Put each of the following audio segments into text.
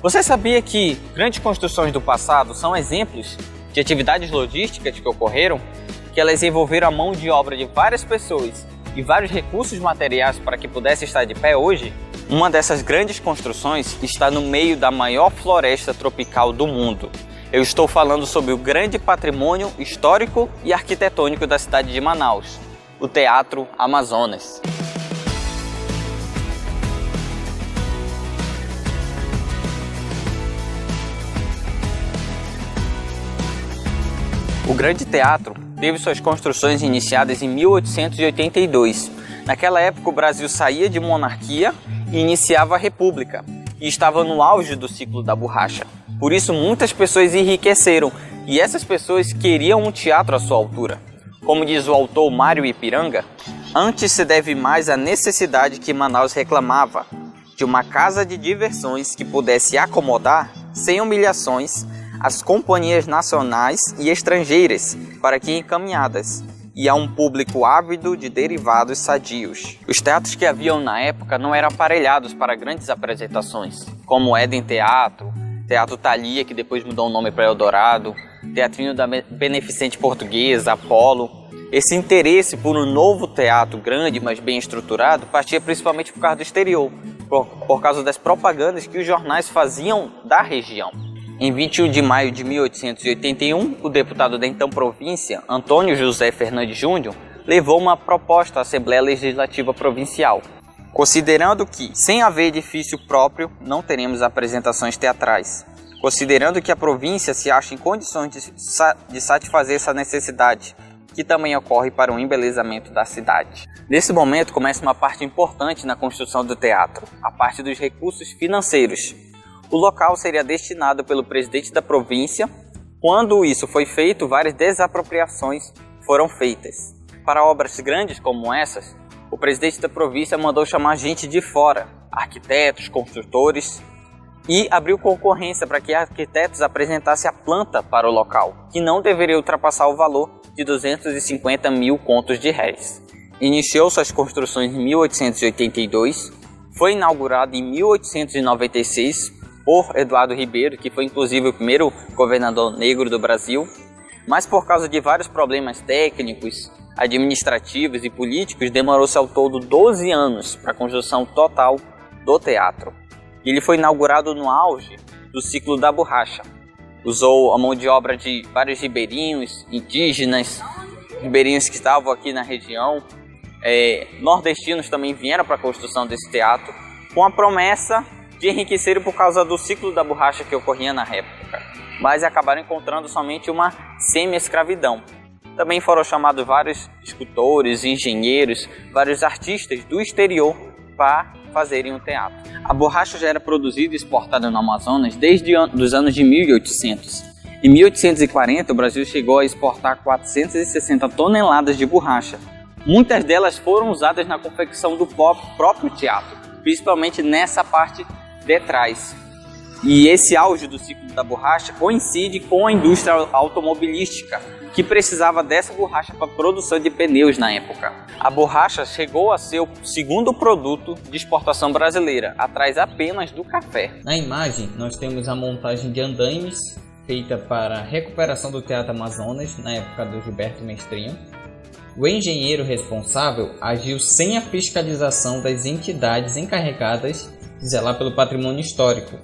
Você sabia que grandes construções do passado são exemplos de atividades logísticas que ocorreram? Que elas envolveram a mão de obra de várias pessoas e vários recursos materiais para que pudesse estar de pé hoje? Uma dessas grandes construções está no meio da maior floresta tropical do mundo. Eu estou falando sobre o grande patrimônio histórico e arquitetônico da cidade de Manaus, o Teatro Amazonas. O Grande Teatro teve suas construções iniciadas em 1882. Naquela época, o Brasil saía de monarquia e iniciava a república, e estava no auge do ciclo da borracha. Por isso, muitas pessoas enriqueceram, e essas pessoas queriam um teatro à sua altura. Como diz o autor Mário Ipiranga, antes se deve mais à necessidade que Manaus reclamava, de uma casa de diversões que pudesse acomodar, sem humilhações, as companhias nacionais e estrangeiras para que encaminhadas, e a um público ávido de derivados sadios. Os teatros que haviam na época não eram aparelhados para grandes apresentações, como o Éden Teatro, Teatro Thalia, que depois mudou o nome para Eldorado, Teatrinho da Beneficente Portuguesa, Apolo. Esse interesse por um novo teatro grande, mas bem estruturado, partia principalmente por causa do exterior, por causa das propagandas que os jornais faziam da região. Em 21 de maio de 1881, o deputado da então província, Antônio José Fernandes Júnior, levou uma proposta à Assembleia Legislativa Provincial, considerando que, sem haver edifício próprio, não teremos apresentações teatrais, considerando que a província se acha em condições de satisfazer essa necessidade, que também ocorre para o embelezamento da cidade. Nesse momento começa uma parte importante na construção do teatro, a parte dos recursos financeiros. O local seria destinado pelo presidente da província. Quando isso foi feito, várias desapropriações foram feitas. Para obras grandes como essas, o presidente da província mandou chamar gente de fora, arquitetos, construtores, e abriu concorrência para que arquitetos apresentassem a planta para o local, que não deveria ultrapassar o valor de 250 mil contos de réis. Iniciou suas construções em 1882, foi inaugurado em 1896, por Eduardo Ribeiro, que foi inclusive o primeiro governador negro do Brasil, mas por causa de vários problemas técnicos, administrativos e políticos, demorou-se ao todo 12 anos para a construção total do teatro. Ele foi inaugurado no auge do ciclo da borracha. Usou a mão de obra de vários ribeirinhos, indígenas, ribeirinhos que estavam aqui na região, nordestinos também vieram para a construção desse teatro, com a promessa de enriquecer por causa do ciclo da borracha que ocorria na época, mas acabaram encontrando somente uma semi-escravidão. Também foram chamados vários escultores, engenheiros, vários artistas do exterior para fazerem o teatro. A borracha já era produzida e exportada no Amazonas desde os anos de 1800. Em 1840, o Brasil chegou a exportar 460 toneladas de borracha. Muitas delas foram usadas na confecção do próprio teatro, principalmente nessa parte de trás. E esse auge do ciclo da borracha coincide com a indústria automobilística, que precisava dessa borracha para a produção de pneus na época. A borracha chegou a ser o segundo produto de exportação brasileira, atrás apenas do café. Na imagem nós temos a montagem de andaimes feita para a recuperação do Teatro Amazonas na época do Gilberto Mestrinho. O engenheiro responsável agiu sem a fiscalização das entidades encarregadas de zelar pelo patrimônio histórico.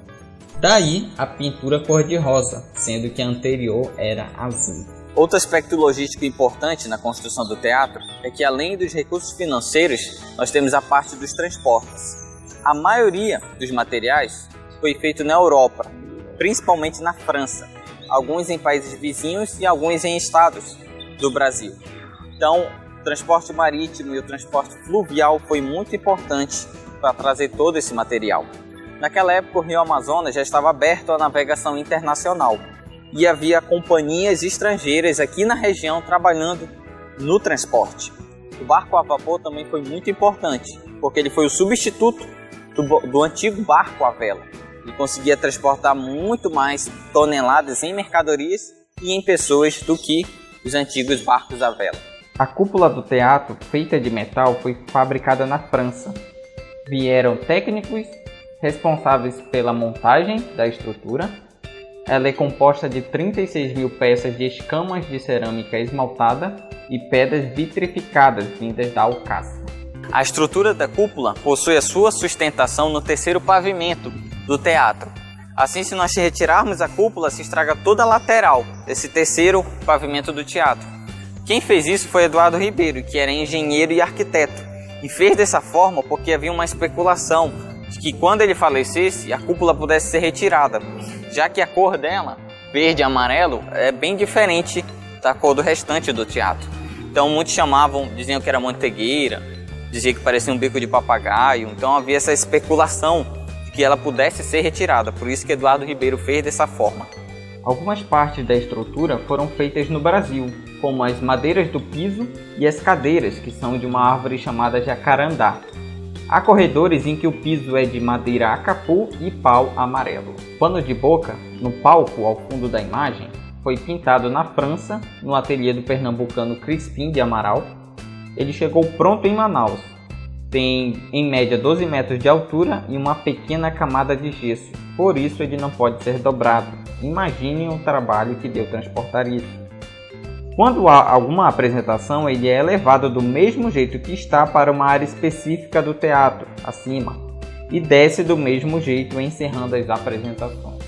Daí a pintura cor-de-rosa, sendo que a anterior era azul. Outro aspecto logístico importante na construção do teatro é que, além dos recursos financeiros, nós temos a parte dos transportes. A maioria dos materiais foi feito na Europa, principalmente na França, alguns em países vizinhos e alguns em estados do Brasil. Então, o transporte marítimo e o transporte fluvial foi muito importante para trazer todo esse material. Naquela época, o Rio Amazonas já estava aberto à navegação internacional e havia companhias estrangeiras aqui na região trabalhando no transporte. O barco a vapor também foi muito importante, porque ele foi o substituto do antigo barco à vela. Ele conseguia transportar muito mais toneladas em mercadorias e em pessoas do que os antigos barcos à vela. A cúpula do teatro, feita de metal, foi fabricada na França. Vieram técnicos responsáveis pela montagem da estrutura. Ela é composta de 36 mil peças de escamas de cerâmica esmaltada e pedras vitrificadas vindas da Alcácer. A estrutura da cúpula possui a sua sustentação no terceiro pavimento do teatro. Assim, se nós retirarmos a cúpula, se estraga toda a lateral desse terceiro pavimento do teatro. Quem fez isso foi Eduardo Ribeiro, que era engenheiro e arquiteto, e fez dessa forma porque havia uma especulação de que quando ele falecesse, a cúpula pudesse ser retirada, já que a cor dela, verde e amarelo, é bem diferente da cor do restante do teatro. Então muitos diziam que era manteigueira, diziam que parecia um bico de papagaio, então havia essa especulação de que ela pudesse ser retirada, por isso que Eduardo Ribeiro fez dessa forma. Algumas partes da estrutura foram feitas no Brasil, como as madeiras do piso e as cadeiras, que são de uma árvore chamada jacarandá. Há corredores em que o piso é de madeira acapu e pau amarelo. O pano de boca, no palco ao fundo da imagem, foi pintado na França, no ateliê do pernambucano Crispim de Amaral. Ele chegou pronto em Manaus. Tem em média 12 metros de altura e uma pequena camada de gesso, por isso ele não pode ser dobrado. Imaginem o trabalho que deu transportar isso. Quando há alguma apresentação, ele é elevado do mesmo jeito que está para uma área específica do teatro, acima, e desce do mesmo jeito encerrando as apresentações.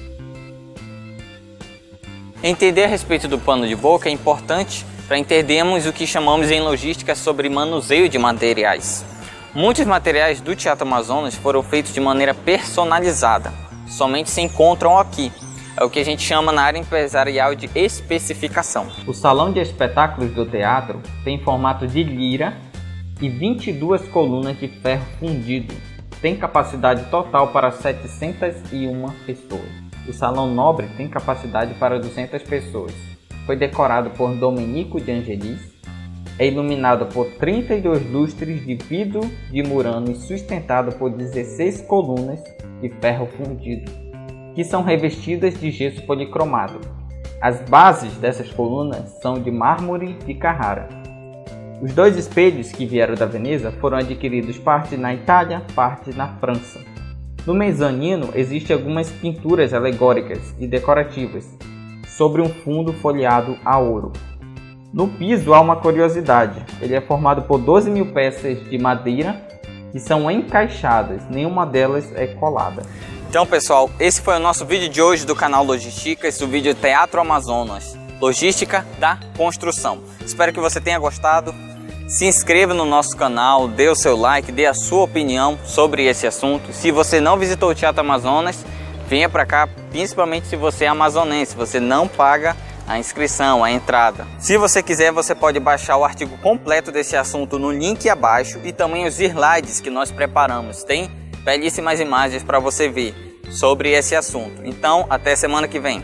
Entender a respeito do pano de boca é importante para entendermos o que chamamos em logística sobre manuseio de materiais. Muitos materiais do Teatro Amazonas foram feitos de maneira personalizada, somente se encontram aqui. É o que a gente chama na área empresarial de especificação. O salão de espetáculos do teatro tem formato de lira e 22 colunas de ferro fundido. Tem capacidade total para 701 pessoas. O salão nobre tem capacidade para 200 pessoas. Foi decorado por Domenico de Angelis. É iluminado por 32 lustres de vidro de Murano e sustentado por 16 colunas de ferro fundido, que são revestidas de gesso policromado. As bases dessas colunas são de mármore de Carrara. Os 2 espelhos que vieram da Veneza foram adquiridos parte na Itália, parte na França. No mezanino existem algumas pinturas alegóricas e decorativas, sobre um fundo folheado a ouro. No piso há uma curiosidade, ele é formado por 12 mil peças de madeira que são encaixadas, nenhuma delas é colada. Então pessoal, esse foi o nosso vídeo de hoje do canal Logisticas, do vídeo Teatro Amazonas, Logística da Construção. Espero que você tenha gostado. Se inscreva no nosso canal, dê o seu like, dê a sua opinião sobre esse assunto. Se você não visitou o Teatro Amazonas, venha para cá, principalmente se você é amazonense, você não paga a inscrição, a entrada. Se você quiser, você pode baixar o artigo completo desse assunto no link abaixo e também os slides que nós preparamos. Tem belíssimas imagens para você ver sobre esse assunto. Então, até semana que vem.